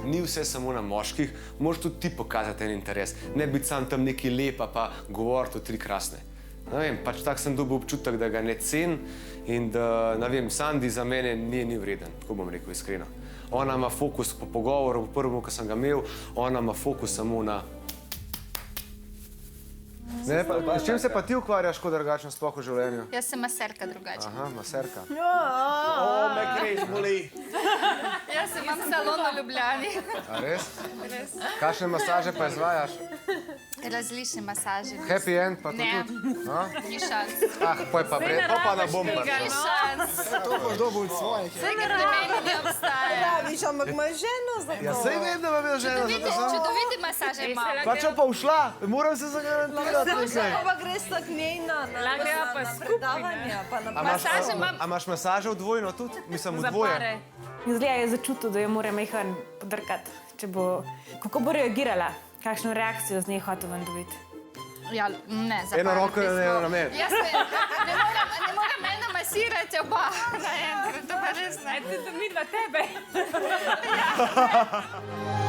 Ni vse samo na moških, moraš tudi ti pokazati en interes. Ne biti sam tam neki lepa, pa govoriti o 3 krasne. Ne vem, pač tak sem dobil občutek, da ga ne cenim in da, ne vem, Sandi za mene ni vreden, tako bom rekel iskreno. Ona ima fokus po pogovoru, po prvem, ko sem ga imel, ona ima fokus samo na... S čim se pa ti ukvarjaš kot drugačno sploh v življenju? Jaz sem maserka drugače. Aha, maserka. Me greš, boli. Jaz imam salon v Ljubljani. A res? Res. Kakšne masaže pa izvajaš? Različne masaže. Happy end pa to Ne. tudi? Ni šans. Poj pa bred, to pa na bomba. Ni šans. To boš dobil od svojih. Vsega pri meni ne obstaja. Praviš, ampak imaš ženo za to. Ja, sej vem, da imam jaz ženo, zato sem... Čudovite masaže imam. Pa če pa ušla, moram se zagarantirati nekaj. Pa greš tak njej na predavanja, pa na Masaže imam. A imaš masaže v dvojno tudi? Mislim, v dvoje. Izgleda je začutil, da jo mora Mehan podrkati, če bo... Kako bo reagirala? Kakšno reakcijo z njej hotel ven dobiti? Ja, ne, zapari. Eno roko in eno na meni. Jaz ne moram eno masirati oba naenkrat, to pa res ne. Mi dva tebe. Ja.